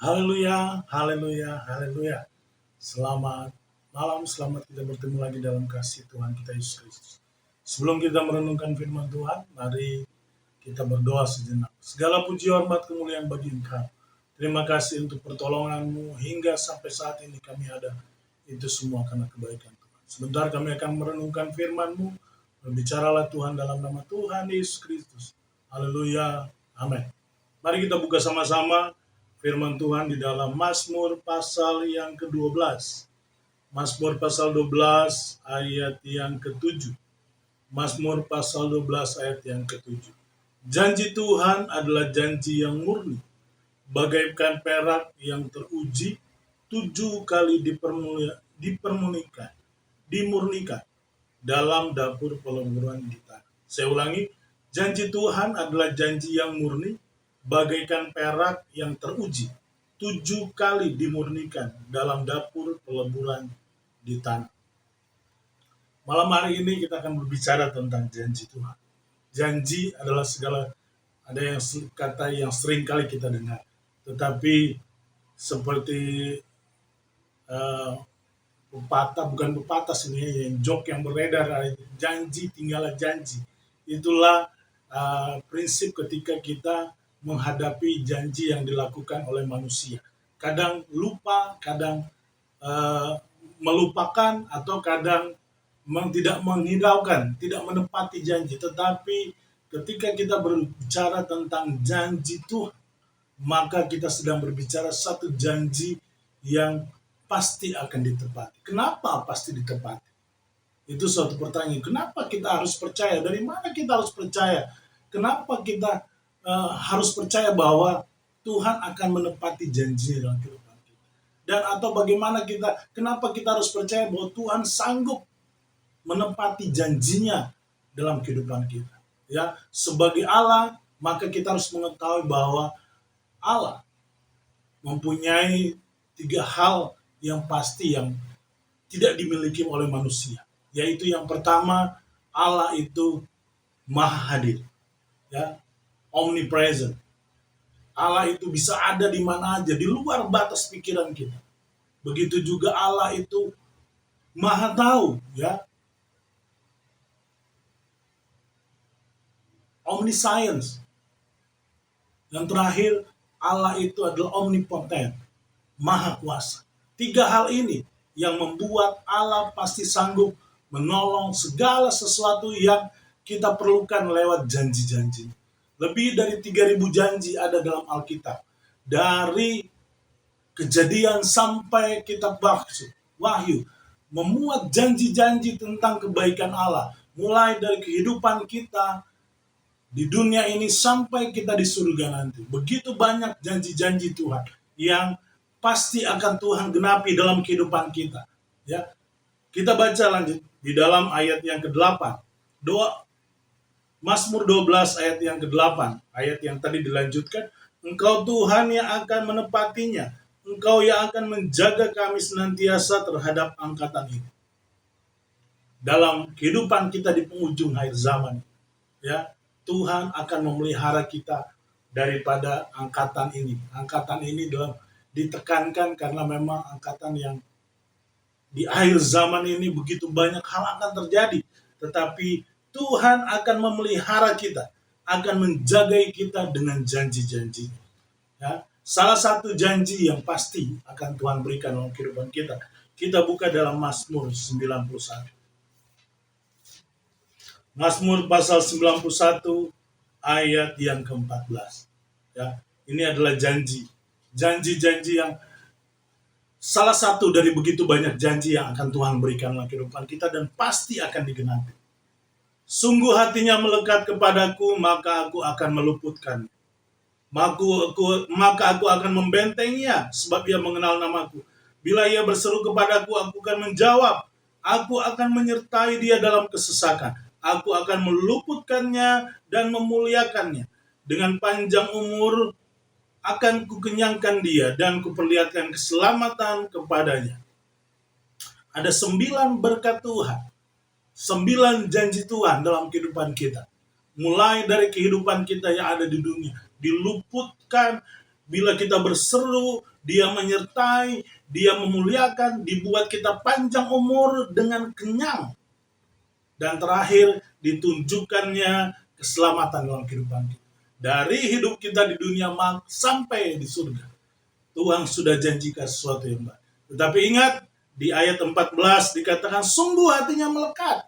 Haleluya, haleluya, haleluya. Selamat malam, selamat kita bertemu lagi dalam kasih Tuhan kita Yesus Kristus. Sebelum kita merenungkan firman Tuhan, mari kita berdoa sejenak. Segala puji hormat kemuliaan bagi Engkau. Terima kasih untuk pertolongan-Mu hingga sampai saat ini kami ada. Itu semua karena kebaikan Tuhan. Sebentar kami akan merenungkan firman-Mu. Berbicaralah Tuhan dalam nama Tuhan Yesus Kristus. Haleluya, amin. Mari kita buka sama-sama firman Tuhan di dalam Mazmur pasal yang ke-12. Mazmur pasal 12 ayat yang ke-7. Mazmur pasal 12 ayat yang ke-7. Janji Tuhan adalah janji yang murni, bagaikan perak yang teruji, 7 kali dimurnikan dalam dapur peleburan di tanah. Saya ulangi, janji Tuhan adalah janji yang murni, bagaikan perak yang teruji, 7 kali dimurnikan dalam dapur peleburan di tanah. Malam hari ini kita akan berbicara tentang janji Tuhan. Janji adalah ada yang kata yang sering kali kita dengar. Tetapi seperti bukan pepatah sebenarnya, yang joke yang beredar, janji tinggallah janji. Itulah prinsip ketika kita menghadapi janji yang dilakukan oleh manusia. Kadang lupa, kadang melupakan, atau kadang tidak menghiraukan, tidak menepati janji. Tetapi ketika kita berbicara tentang janji Tuhan, maka kita sedang berbicara satu janji yang pasti akan ditepati. Kenapa pasti ditepati? Itu suatu pertanyaan. Kenapa kita harus percaya? Dari mana kita harus percaya? Kenapa kita harus percaya bahwa Tuhan akan menepati janji dalam kehidupan kita? Dan atau bagaimana kenapa kita harus percaya bahwa Tuhan sanggup menepati janjinya dalam kehidupan kita? Ya, sebagai Allah, maka kita harus mengetahui bahwa Allah mempunyai 3 hal yang pasti yang tidak dimiliki oleh manusia. Yaitu yang pertama, Allah itu maha hadir. Ya, omnipresent. Allah itu bisa ada di mana aja, di luar batas pikiran kita. Begitu juga Allah itu maha tahu, ya. Omniscience. Yang terakhir, Allah itu adalah omnipotent, maha kuasa. 3 hal ini yang membuat Allah pasti sanggup menolong segala sesuatu yang kita perlukan lewat janji-janji. Lebih dari 3.000 janji ada dalam Alkitab. Dari Kejadian sampai kitab Wahyu, memuat janji-janji tentang kebaikan Allah. Mulai dari kehidupan kita di dunia ini sampai kita di surga nanti. Begitu banyak janji-janji Tuhan yang pasti akan Tuhan genapi dalam kehidupan kita. Ya, kita baca lanjut di dalam ayat yang ke-8. Mazmur 12 ayat yang ke-8. Ayat yang tadi dilanjutkan. Engkau Tuhan yang akan menepatinya. Engkau yang akan menjaga kami senantiasa terhadap angkatan ini. Dalam kehidupan kita di penghujung akhir zaman, ya, Tuhan akan memelihara kita daripada angkatan ini. Angkatan ini ditekankan karena memang angkatan yang di akhir zaman ini begitu banyak hal akan terjadi. Tetapi Tuhan akan memelihara kita, akan menjaga kita dengan janji-janji. Ya, salah satu janji yang pasti akan Tuhan berikan dalam kehidupan kita. Kita buka dalam Mazmur 91. Mazmur pasal 91 ayat yang ke-14. Ya, ini adalah janji-janji yang salah satu dari begitu banyak janji yang akan Tuhan berikan dalam kehidupan kita dan pasti akan digenapi. Sungguh hatinya melekat kepadaku, maka aku akan meluputkan. Maka aku akan membentenginya, sebab ia mengenal namaku. Bila ia berseru kepadaku, aku akan menjawab. Aku akan menyertai dia dalam kesesakan. Aku akan meluputkannya dan memuliakannya. Dengan panjang umur akan kukenyangkan dia dan kuperlihatkan keselamatan kepadanya. Ada 9 berkat Tuhan, 9 janji Tuhan dalam kehidupan kita. Mulai dari kehidupan kita yang ada di dunia, diluputkan bila kita berseru, Dia menyertai, Dia memuliakan, dibuat kita panjang umur dengan kenyang. Dan terakhir, ditunjukkannya keselamatan dalam kehidupan kita. Dari hidup kita di dunia sampai di surga, Tuhan sudah janjikan sesuatu yang baik. Tetapi ingat, di ayat 14 dikatakan sungguh hatinya melekat.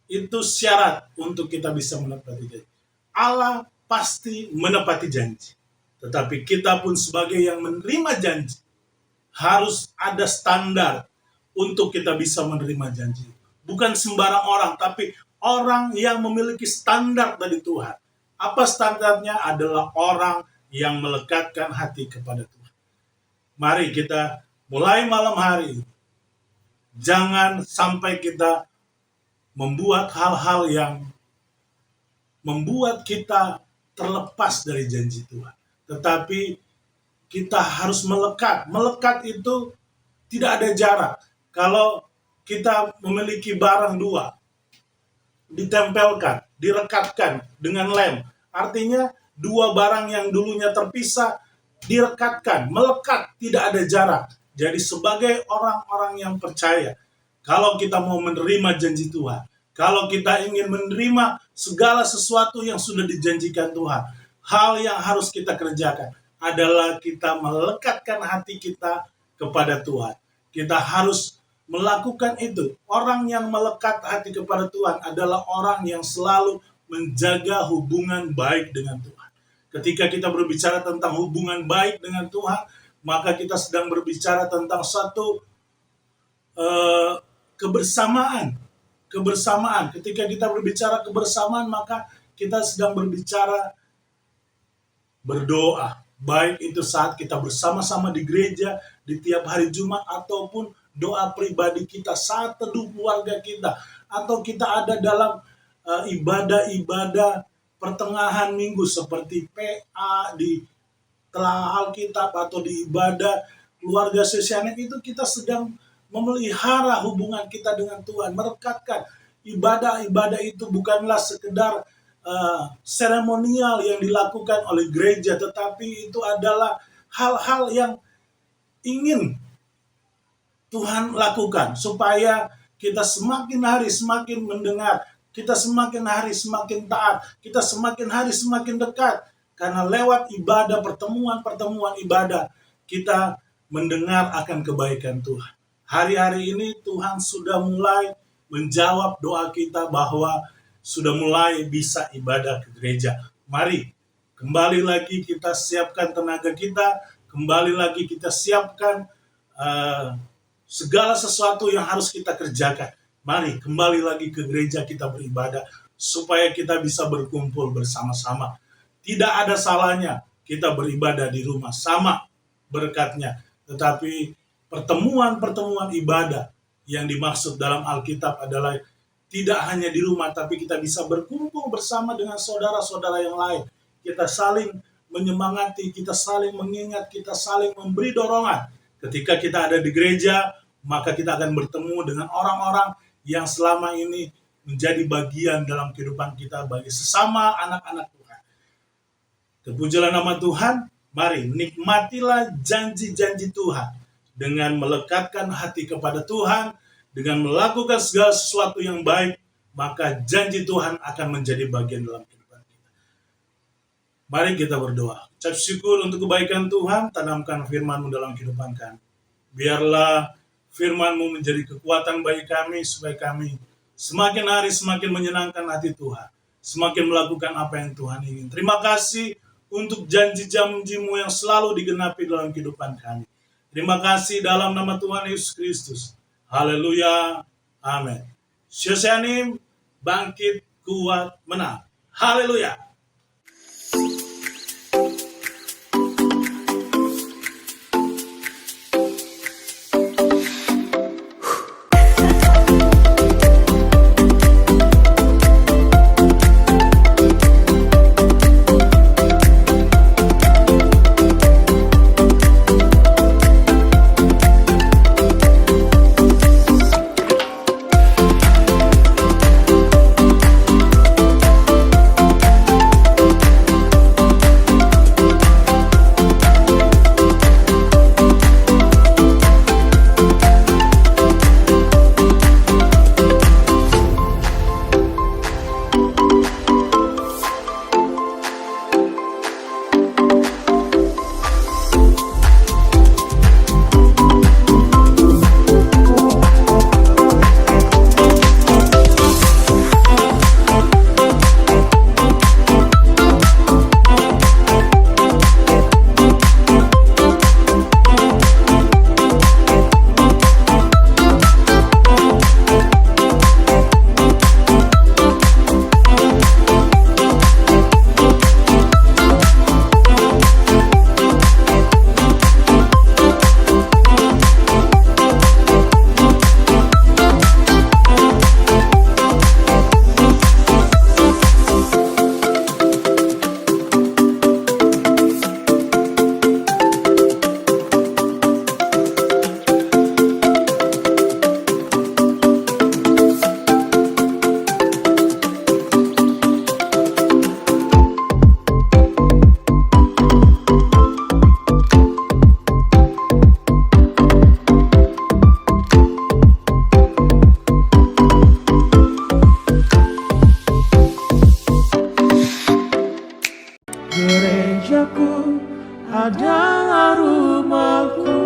Itu syarat untuk kita bisa menepati janji. Allah pasti menepati janji. Tetapi kita pun sebagai yang menerima janji, harus ada standar untuk kita bisa menerima janji. Bukan sembarang orang, tapi orang yang memiliki standar dari Tuhan. Apa standarnya? Adalah orang yang melekatkan hati kepada Tuhan. Mari kita mulai malam hari, jangan sampai kita membuat hal-hal yang membuat kita terlepas dari janji Tuhan. Tetapi kita harus melekat. Melekat itu tidak ada jarak. Kalau kita memiliki barang dua, ditempelkan, direkatkan dengan lem. Artinya dua barang yang dulunya terpisah, direkatkan, melekat, tidak ada jarak. Jadi sebagai orang-orang yang percaya, kalau kita mau menerima janji Tuhan, kalau kita ingin menerima segala sesuatu yang sudah dijanjikan Tuhan, hal yang harus kita kerjakan adalah kita melekatkan hati kita kepada Tuhan. Kita harus melakukan itu. Orang yang melekat hati kepada Tuhan adalah orang yang selalu menjaga hubungan baik dengan Tuhan. Ketika kita berbicara tentang hubungan baik dengan Tuhan, maka kita sedang berbicara tentang satu kebersamaan. Kebersamaan. Ketika kita berbicara kebersamaan, maka kita sedang berbicara berdoa. Baik itu saat kita bersama-sama di gereja, di tiap hari Jumat, ataupun doa pribadi kita saat teduh keluarga kita, atau kita ada dalam ibadah-ibadah pertengahan minggu seperti PA di telah Alkitab atau di ibadah keluarga sesianek, itu kita sedang memelihara hubungan kita dengan Tuhan, merekatkan. Ibadah-ibadah itu bukanlah sekedar seremonial yang dilakukan oleh gereja, tetapi itu adalah hal-hal yang ingin Tuhan lakukan supaya kita semakin hari semakin mendengar, kita semakin hari semakin taat, kita semakin hari semakin dekat. Karena lewat ibadah, pertemuan ibadah, kita mendengar akan kebaikan Tuhan. Hari-hari ini Tuhan sudah mulai menjawab doa kita bahwa sudah mulai bisa ibadah ke gereja. Mari, kembali lagi kita siapkan tenaga kita, kembali lagi kita siapkan segala sesuatu yang harus kita kerjakan. Mari kembali lagi ke gereja kita beribadah, supaya kita bisa berkumpul bersama-sama. Tidak ada salahnya kita beribadah di rumah, sama berkatnya. Tetapi pertemuan-pertemuan ibadah yang dimaksud dalam Alkitab adalah tidak hanya di rumah, tapi kita bisa berkumpul bersama dengan saudara-saudara yang lain. Kita saling menyemangati, kita saling mengingat, kita saling memberi dorongan. Ketika kita ada di gereja, maka kita akan bertemu dengan orang-orang yang selama ini menjadi bagian dalam kehidupan kita bagi sesama anak-anak Tuhan. Terpujilah nama Tuhan. Mari nikmatilah janji-janji Tuhan dengan melekatkan hati kepada Tuhan, dengan melakukan segala sesuatu yang baik, maka janji Tuhan akan menjadi bagian dalam kehidupan kita. Mari kita berdoa. Ucap syukur untuk kebaikan Tuhan, tanamkan firman-Mu dalam kehidupan kami. Biarlah firman-Mu menjadi kekuatan bagi kami, supaya kami semakin hari semakin menyenangkan hati Tuhan, semakin melakukan apa yang Tuhan ingin. Terima kasih untuk janji-janji-Mu yang selalu digenapi dalam kehidupan kami. Terima kasih dalam nama Tuhan Yesus Kristus. Haleluya. Amin. Syosyanim, bangkit, kuat, menang. Haleluya. adalah rumahku.